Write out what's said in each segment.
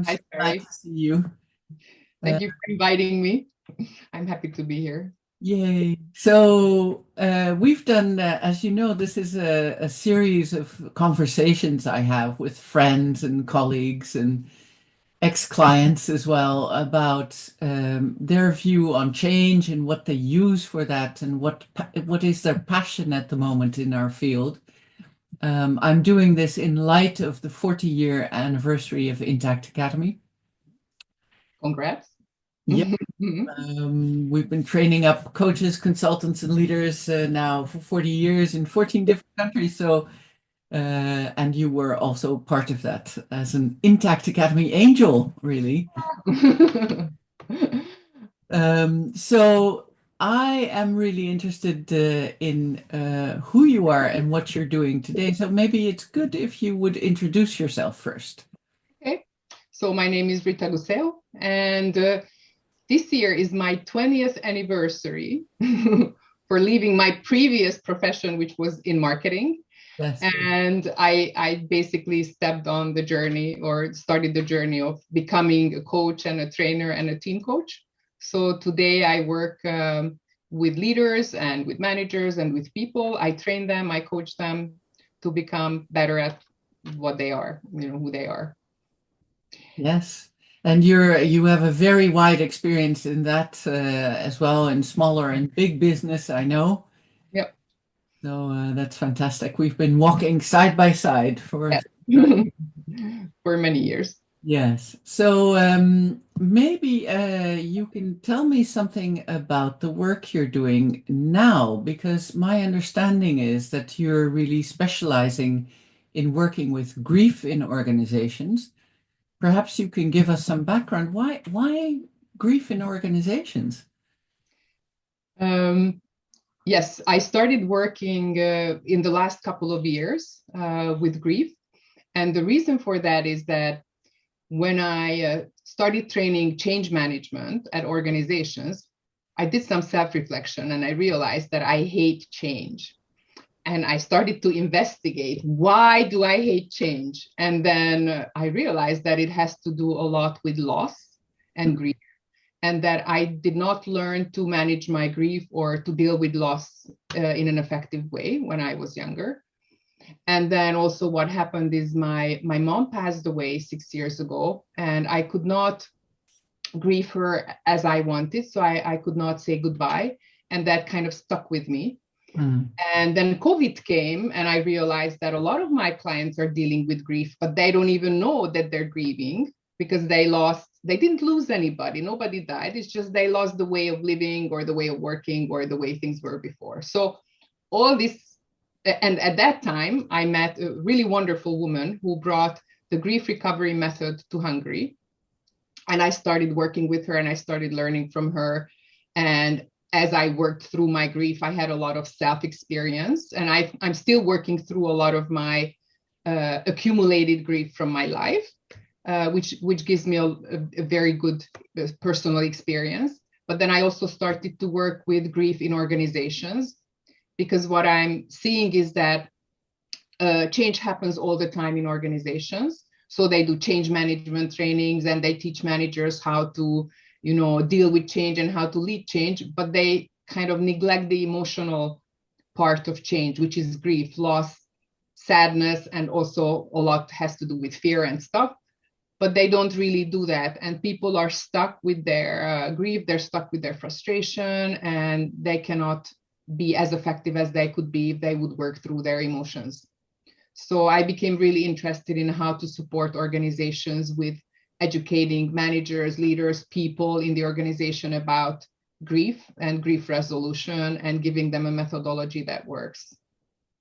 I'm so Hi, glad Terry. to see you. Uh, Thank you for inviting me. I'm happy to be here. Yay. So we've done, as you know, this is a series of conversations I have with friends and colleagues and ex-clients as well about their view on change and what they use for that and what is their passion at the moment in our field. I'm doing this in light of the 40-year anniversary of Intact Academy. Congrats. Yeah. We've been training up coaches, consultants, and leaders now for 40 years in 14 different countries. So, and you were also part of that as an Intact Academy angel, really. So I am really interested in who you are and what you're doing today. So maybe it's good if you would introduce yourself first. Okay. So my name is Rita Guseo, and this year is my 20th anniversary for leaving my previous profession, which was in marketing. Yes. And I basically stepped on the journey or started the journey of becoming a coach and a trainer and a team coach. So today I work with leaders and with managers and with people. I train them, I coach them to become better at what they are, who they are. Yes. And you have a very wide experience in that as well, in smaller and big business, I know. Yep. So that's fantastic. We've been walking side by side for Yeah. For many years. yes. So maybe you can tell me something about the work you're doing now, because my understanding is that you're really specializing in working with grief in organizations. Perhaps you can give us some background. Why grief in organizations? Um, yes, I started working in the last couple of years with grief. And the reason for that is that when I started training change management at organizations, I did some self-reflection and I realized that I hate change. And I started to investigate, why do I hate change? And then I realized that it has to do a lot with loss and grief, and that I did not learn to manage my grief or to deal with loss in an effective way when I was younger. And then also what happened is my mom passed away 6 years ago, and I could not grieve her as I wanted. So I could not say goodbye. And that kind of stuck with me. Mm. And then COVID came, and I realized that a lot of my clients are dealing with grief, but they don't even know that they're grieving because they didn't lose anybody. Nobody died. It's just they lost the way of living or the way of working or the way things were before. So all this, and at that time, I met a really wonderful woman who brought the grief recovery method to Hungary. And I started working with her and I started learning from her. And as I worked through my grief, I had a lot of self experience, and I'm still working through a lot of my accumulated grief from my life, which gives me a very good personal experience. But then I also started to work with grief in organizations, because what I'm seeing is that change happens all the time in organizations. So they do change management trainings and they teach managers how to, deal with change and how to lead change, but they kind of neglect the emotional part of change, which is grief, loss, sadness, and also a lot has to do with fear and stuff. But they don't really do that. And people are stuck with their grief, they're stuck with their frustration, and they cannot be as effective as they could be if they would work through their emotions. So I became really interested in how to support organizations with educating managers, leaders, people in the organization about grief and grief resolution and giving them a methodology that works.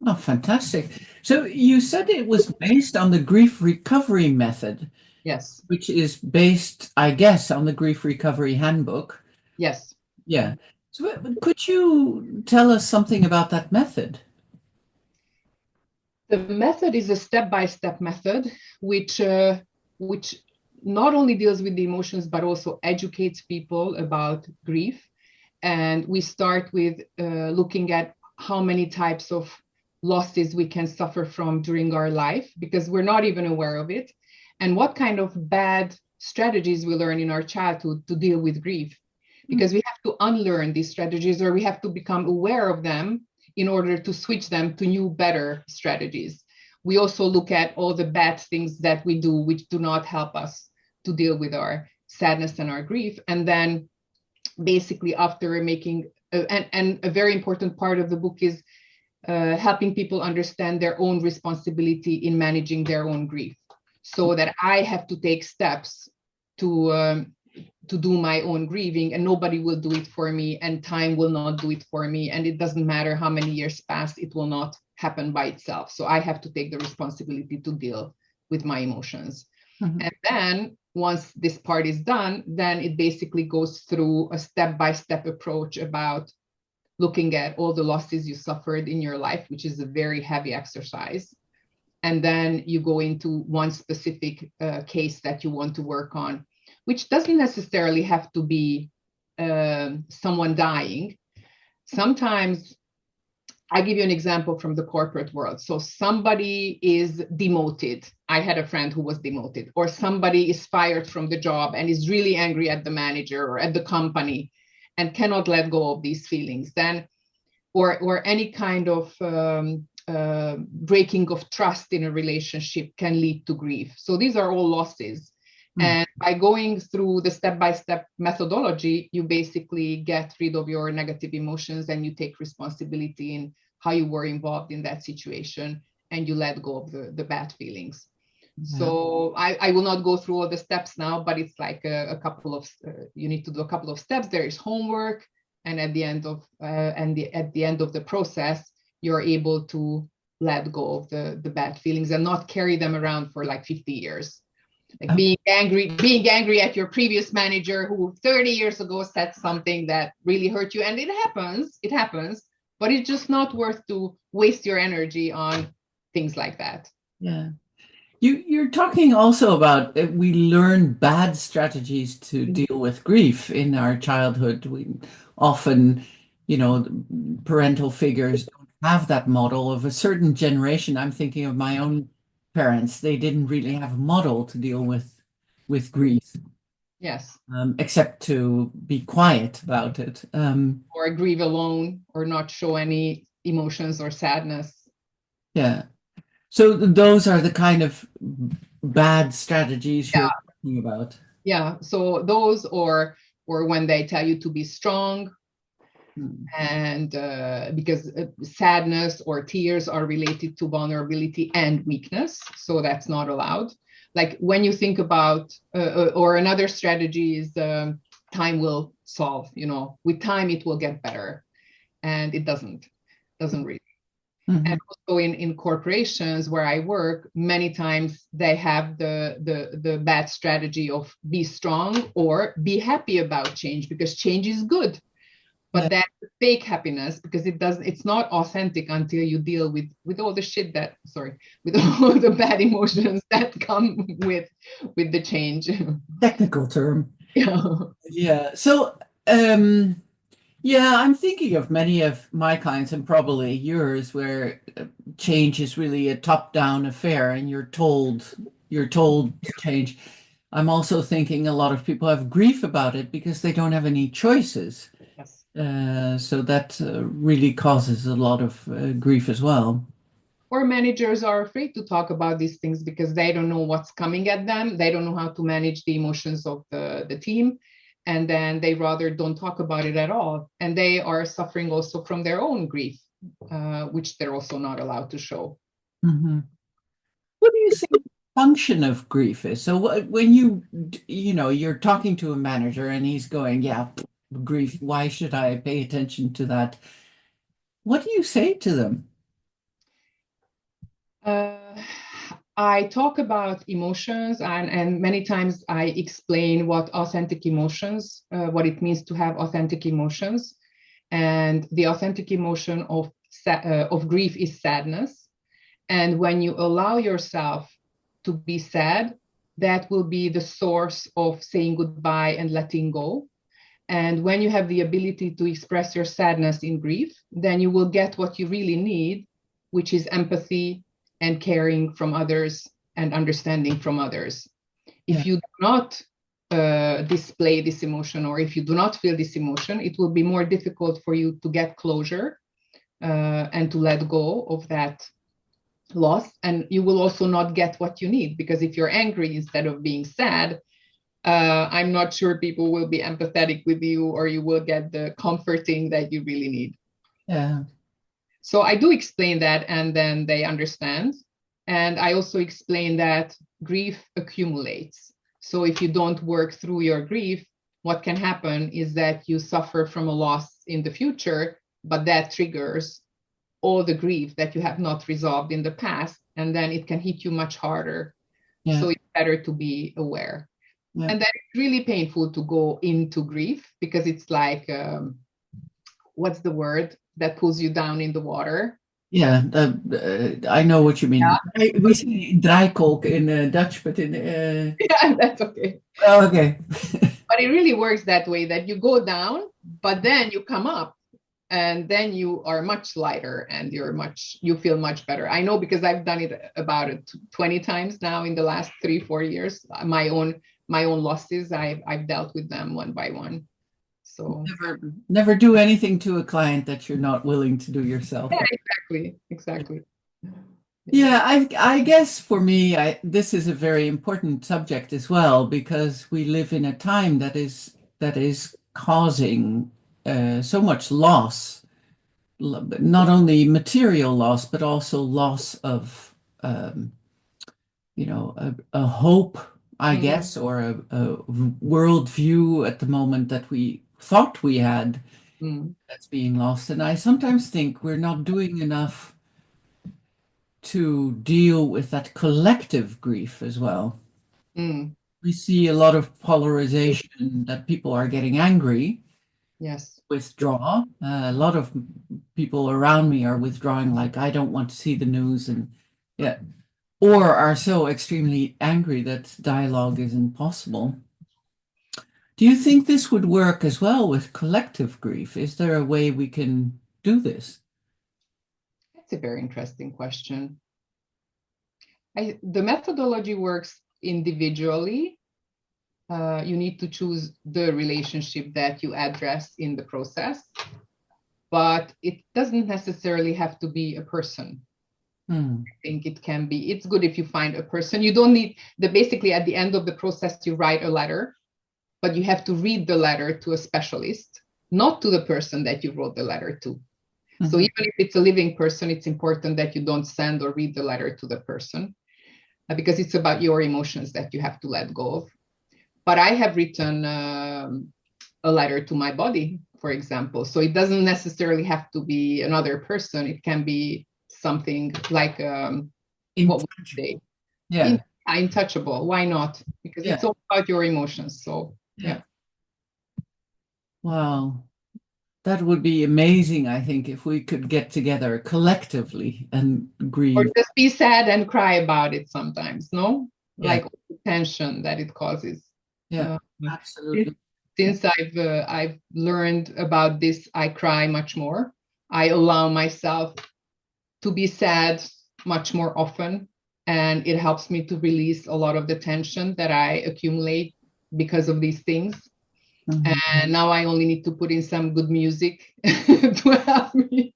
Oh, fantastic. So you said it was based on the grief recovery method, Yes. which is based, I guess, on the grief recovery handbook. Yes. Yeah. So could you tell us something about that method? The method is a step-by-step method, which not only deals with the emotions, but also educates people about grief. And we start with looking at how many types of losses we can suffer from during our life, because we're not even aware of it, and what kind of bad strategies we learn in our childhood to deal with grief, because we have to unlearn these strategies, or we have to become aware of them in order to switch them to new, better strategies. We also look at all the bad things that we do which do not help us to deal with our sadness and our grief. And then basically after making, and a very important part of the book is helping people understand their own responsibility in managing their own grief, so that I have to take steps to do my own grieving, and nobody will do it for me, and time will not do it for me, and it doesn't matter how many years pass, it will not happen by itself. So I have to take the responsibility to deal with my emotions. Mm-hmm. And then once this part is done, then it basically goes through a step-by-step approach about looking at all the losses you suffered in your life, which is a very heavy exercise. And then you go into one specific case that you want to work on, which doesn't necessarily have to be someone dying. Sometimes, I give you an example from the corporate world. So somebody is demoted. I had a friend who was demoted, or somebody is fired from the job and is really angry at the manager or at the company and cannot let go of these feelings. Then, or any kind of breaking of trust in a relationship can lead to grief. So these are all losses. And by going through the step-by-step methodology, you basically get rid of your negative emotions and you take responsibility in how you were involved in that situation, and you let go of the bad feelings. Yeah. So I will not go through all the steps now, but it's like a couple of, you need to do a couple of steps. There is homework, and at the end of at the end of the process, you're able to let go of the bad feelings and not carry them around for like 50 years. Like being angry at your previous manager who 30 years ago said something that really hurt you. And it happens, but it's just not worth to waste your energy on things like that. Yeah. You're talking also about we learn bad strategies to deal with grief in our childhood. We often, parental figures don't have that model of a certain generation. I'm thinking of my own parents. They didn't really have a model to deal with grief. Yes. Except to be quiet about it. Or grieve alone, or not show any emotions or sadness. Yeah. So those are the kind of bad strategies you're talking about. Yeah. So those, or when they tell you to be strong, and because sadness or tears are related to vulnerability and weakness, so that's not allowed. Like when you think about, or another strategy is time will solve. With time it will get better, and it doesn't really. Mm-hmm. And also in corporations where I work, many times they have the bad strategy of be strong or be happy about change, because change is good. But that's fake happiness, because it's not authentic until you deal with all the shit with all the bad emotions that come with the change. Technical term. Yeah. Yeah. So, I'm thinking of many of my clients, and probably yours, where change is really a top-down affair and you're told to change. I'm also thinking a lot of people have grief about it because they don't have any choices. Yes. So that really causes a lot of grief as well. Or managers are afraid to talk about these things because they don't know what's coming at them. They don't know how to manage the emotions of the team. And then they rather don't talk about it at all. And they are suffering also from their own grief, which they're also not allowed to show. Mm-hmm. What do you think the function of grief is? So when you're talking to a manager and he's going, yeah, grief, why should I pay attention to that? What do you say to them? I talk about emotions, and many times I explain what authentic emotions, what it means to have authentic emotions. And the authentic emotion of grief is sadness. And when you allow yourself to be sad, that will be the source of saying goodbye and letting go. And when you have the ability to express your sadness in grief, then you will get what you really need, which is empathy and caring from others and understanding from others. If you not display this emotion, or if you do not feel this emotion, it will be more difficult for you to get closure and to let go of that loss. And you will also not get what you need, because if you're angry instead of being sad, I'm not sure people will be empathetic with you, or you will get the comforting that you really need. Yeah. So I do explain that, and then they understand. And I also explain that grief accumulates. So if you don't work through your grief, what can happen is that you suffer from a loss in the future, but that triggers all the grief that you have not resolved in the past, and then it can hit you much harder. Yeah. So it's better to be aware. Yeah. And then it's really painful to go into grief, because it's like, what's the word that pulls you down in the water? Yeah, I know what you mean. Yeah, We say draaikolk in Dutch, but in yeah, that's okay. oh, okay. But it really works that way, that you go down, but then you come up, and then you are much lighter, and you feel much better. I know, because I've done it about 20 times now in the last 3-4 years. My own losses, I've dealt with them one by one. So Never do anything to a client that you're not willing to do yourself. yeah, exactly. Yeah, I guess for me, this is a very important subject as well, because we live in a time that is causing so much loss, not only material loss, but also loss of um, a hope, I Mm, guess, or a worldview at the moment that we thought we had mm, that's being lost. And I sometimes think we're not doing enough to deal with that collective grief as well. mm. We see a lot of polarization that people are getting angry, Yes. withdraw. A lot of people around me are withdrawing, like, I don't want to see the news, and yeah, or are so extremely angry that dialogue is impossible. Do you think this would work as well with collective grief? Is there a way we can do this? That's a very interesting question. The methodology works individually. You need to choose the relationship that you address in the process, but it doesn't necessarily have to be a person. Hmm. I think it's good if you find a person. You don't need basically at the end of the process, you write a letter, but you have to read the letter to a specialist, not to the person that you wrote the letter to. So Mhm. even if it's a living person, it's important that you don't send or read the letter to the person, because it's about your emotions that you have to let go of. But I have written a letter to my body, for example. So it doesn't necessarily have to be another person. It can be something like, what would you say? Intangible. Yeah. Untouchable. Why not? Because Yeah. it's all about your emotions. So Yeah. yeah. Wow. That would be amazing, I think, if we could get together collectively and Or grieve. just be sad and cry about it sometimes, no? Yeah. Like the tension that it causes. Yeah. Uh, Absolutely. since I've learned about this, I cry much more. I allow myself to be sad much more often, and it helps me to release a lot of the tension that I accumulate because of these things. Mhm. And now I only need to put in some good music to help me.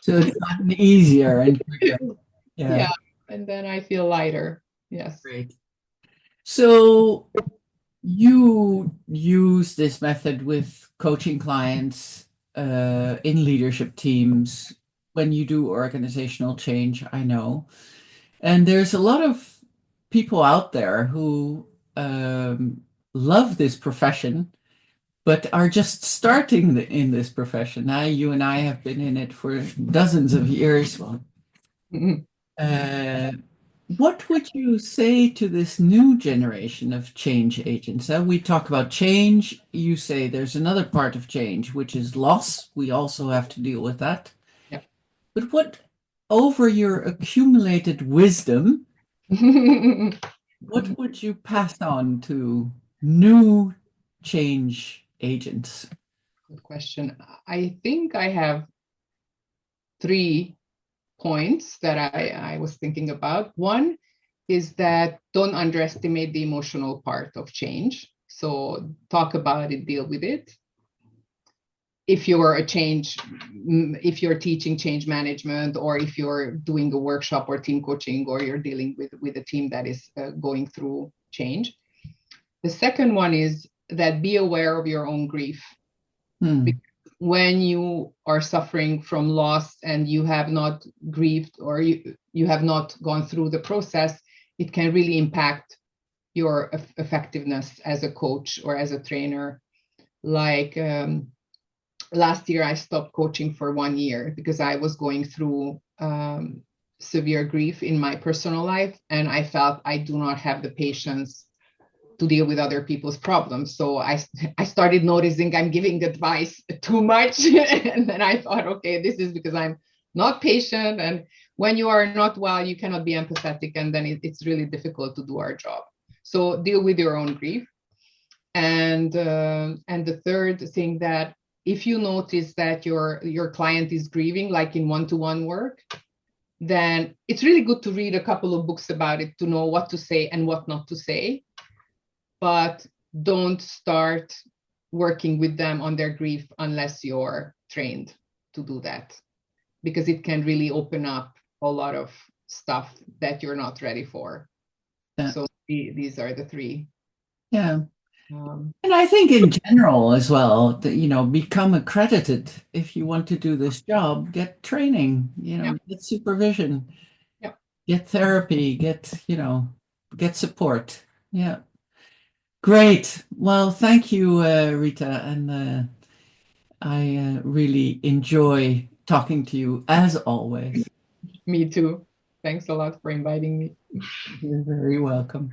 So it's gotten easier and quicker. Yeah. Yeah, and then I feel lighter. Yes. Great. So you use this method with coaching clients in leadership teams when you do organizational change, I know. And there's a lot of people out there who love this profession, but are just starting in this profession. Now, you and I have been in it for dozens of years. Well, Mhm. uh, what would you say to this new generation of change agents? We talk about change. You say there's another part of change, which is loss. We also have to deal with that. Yeah. But what, over your accumulated wisdom, what would you pass on to new change agents? Good question. I think I have 3 points that I was thinking about. One is that don't underestimate the emotional part of change. So talk about it, deal with it. If you're if you're teaching change management, or if you're doing a workshop or team coaching, or you're dealing with a team that is going through change. The second one is that be aware of your own grief. Hmm. When you are suffering from loss and you have not grieved, or you have not gone through the process, it can really impact your effectiveness as a coach or as a trainer. Like last year, I stopped coaching for 1 year because I was going through severe grief in my personal life, and I felt I do not have the patience to deal with other people's problems. So I started noticing I'm giving advice too much. And then I thought, okay, this is because I'm not patient. And when you are not well, you cannot be empathetic. And then it's really difficult to do our job. So deal with your own grief. And the third thing, that if you notice that your client is grieving, like in one-to-one work, then it's really good to read a couple of books about it to know what to say and what not to say. But don't start working with them on their grief unless you're trained to do that, because it can really open up a lot of stuff that you're not ready for. Yeah. So these are the three. Yeah. Um, And I think in general as well, that, become accredited. If you want to do this job, get training, yeah, get supervision, yeah. get therapy, get support. Yeah. Great. Well, thank you, Rita. And I really enjoy talking to you as always. Me too. Thanks a lot for inviting me. You're very welcome.